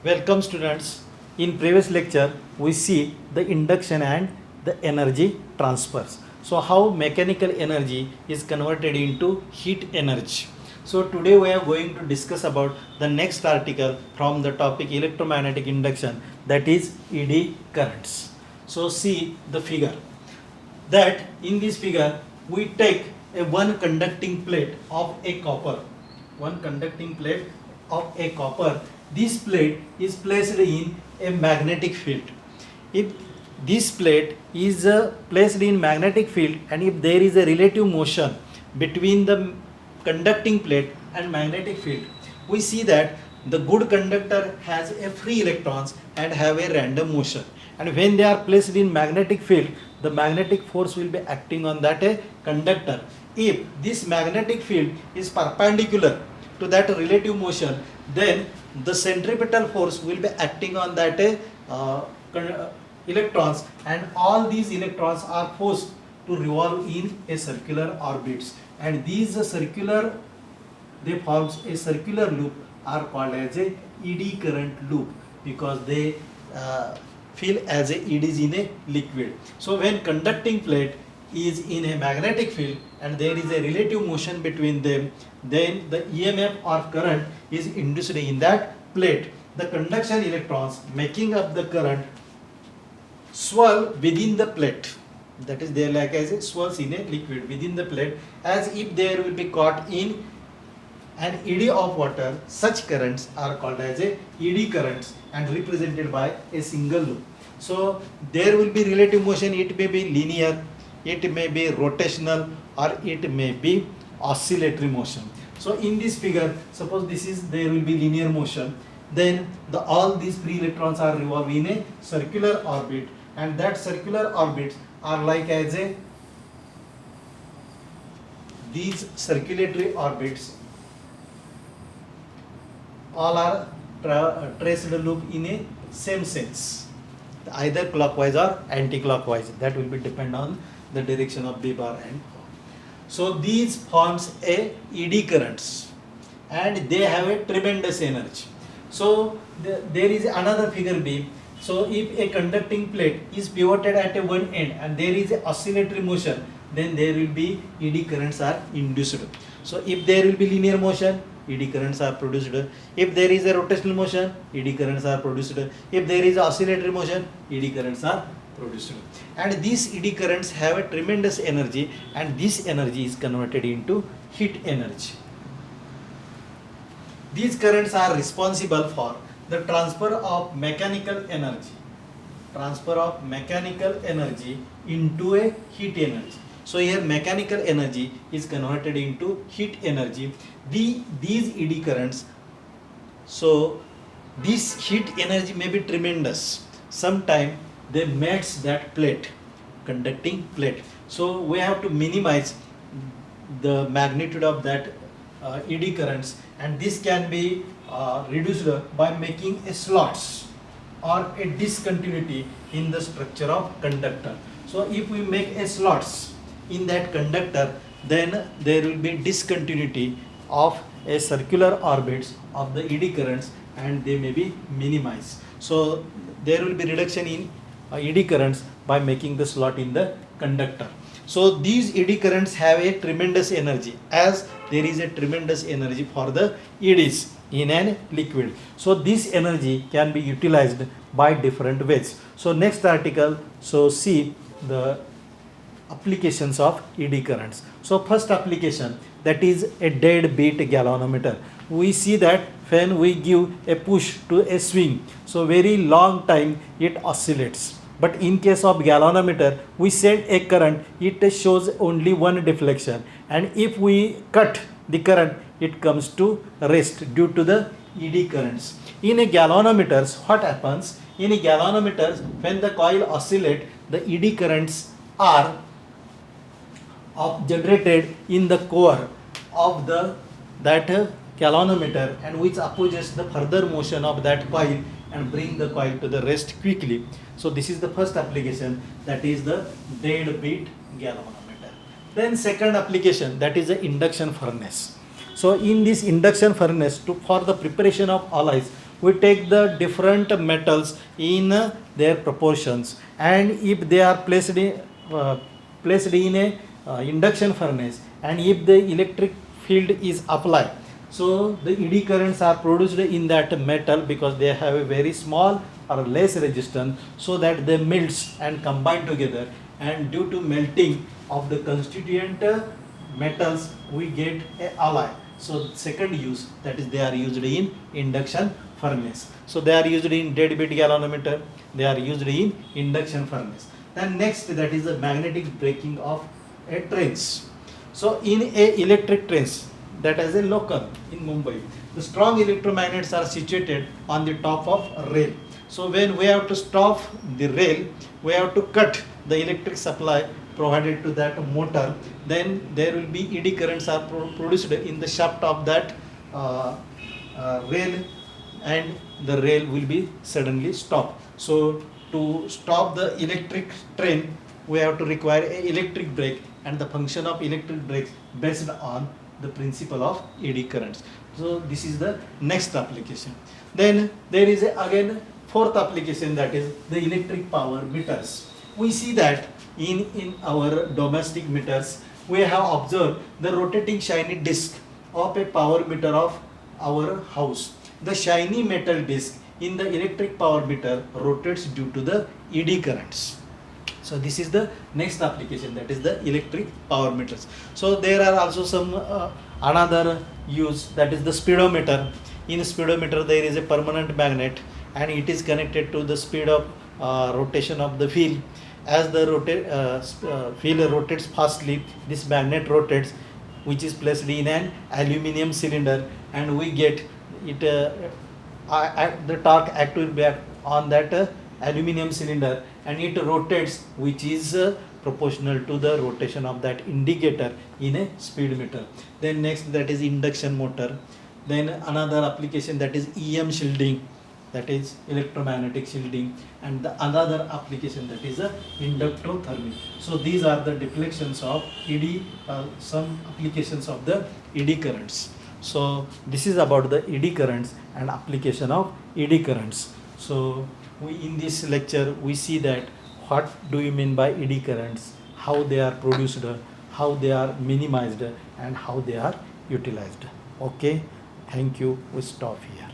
Welcome students. In previous lecture we see the induction and the energy transfers. So how mechanical energy is converted into heat energy. So today we are going to discuss about the next article from the topic electromagnetic induction, that is ED currents. So see the figure, that in this figure we take a one conducting plate of a copper, one conducting plate of a copper. This plate is placed in a magnetic field. If this plate is placed in magnetic field, and if there is a relative motion between the conducting plate and magnetic field, we see that the good conductor has a free electrons and have a random motion, and when they are placed in magnetic field, the magnetic force will be acting on that conductor. If this magnetic field is perpendicular to that relative motion, then the centripetal force will be acting on that electrons, and all these electrons are forced to revolve in a circular orbits, and these circular, they forms a circular loop, are called as a eddy current loop, because they feel as a eddies in a liquid. So when conducting plate is in a magnetic field and there is a relative motion between them, then the EMF or current is induced in that plate. The conduction electrons making up the current swirl within the plate, that is, they are like as a swirls in a liquid within the plate, as if there will be caught in an eddy of water. Such currents are called as a eddy currents and represented by a single loop. So there will be relative motion, it may be linear, it may be rotational, or it may be oscillatory motion. So in this figure, suppose this is, there will be linear motion, then all these free electrons are revolving in a circular orbit, and that circular orbits are like as a, these circulatory orbits all are traced loop in a same sense, either clockwise or anti-clockwise. That will be depend on the direction of B bar and. So these forms a eddy currents, and they have a tremendous energy. So there is another figure B. So if a conducting plate is pivoted at a one end and there is a oscillatory motion, then there will be eddy currents are induced. So if there will be linear motion, eddy currents are produced. If there is a rotational motion, eddy currents are produced. If there is oscillatory motion, eddy currents are produced. And these eddy currents have a tremendous energy, and this energy is converted into heat energy. These currents are responsible for the transfer of mechanical energy, into a heat energy. So here mechanical energy is converted into heat energy. These eddy currents, so this heat energy may be tremendous. Sometime they match that plate, conducting plate. So we have to minimize the magnitude of that eddy currents, and this can be reduced by making a slots or a discontinuity in the structure of conductor. So if we make a slots in that conductor, then there will be discontinuity of a circular orbits of the eddy currents, and they may be minimized. So there will be reduction in eddy currents by making the slot in the conductor. So these eddy currents have a tremendous energy, as there is a tremendous energy for the eddies in a liquid. So this energy can be utilized by different ways. So next article, so see the applications of eddy currents. So first application, that is a deadbeat galvanometer. We see that when we give a push to a swing, so very long time it oscillates. But in case of galvanometer, we send a current, it shows only one deflection, and if we cut the current, it comes to rest due to the eddy currents. In a galvanometers, what happens? In a galvanometers, when the coil oscillates, the eddy currents are generated in the core of that galvanometer, and which opposes the further motion of that coil and bring the coil to the rest quickly. So this is the first application, that is the deadbeat galvanometer. Then second application, that is the induction furnace. So in this induction furnace, for the preparation of alloys, we take the different metals in their proportions, and if they are placed in a induction furnace, and if the electric field is applied, so the eddy currents are produced in that metal because they have a very small or less resistance, so that they melts and combine together, and due to melting of the constituent metals we get a alloy. So second use, that is they are used in induction furnace. So they are used in deadbeat galvanometer, they are used in induction furnace. Then next, that is the magnetic braking of a trains. So in a electric trains that has a local in Mumbai, the strong electromagnets are situated on the top of rail. So when we have to stop the rail, we have to cut the electric supply provided to that motor, then there will be eddy currents are produced in the shaft of that rail, and the rail will be suddenly stopped. So to stop the electric train, we have to require a electric brake, and the function of electric brakes based on the principle of eddy currents. So this is the next application. Then there is again fourth application, that is the electric power meters. We see that in our domestic meters we have observed the rotating shiny disc of a power meter of our house. The shiny metal disc in the electric power meter rotates due to the eddy currents. So this is the next application, that is the electric power meters. So there are also some another use, that is the speedometer. In speedometer there is a permanent magnet, and it is connected to the speed of rotation of the wheel. As the wheel rotates fastly, this magnet rotates, which is placed in an aluminum cylinder, and we get it the torque active back on that aluminum cylinder, and it rotates, which is proportional to the rotation of that indicator in a speedometer. Then next, that is induction motor. Then another application, that is EM shielding, that is electromagnetic shielding, and the another application, that is inductothermy. So these are the deflections of eddy, some applications of the eddy currents. So this is about the eddy currents and application of eddy currents. So we in this lecture we see that what do you mean by eddy currents, how they are produced, how they are minimized, and how they are utilized. Okay, thank you. We stop here.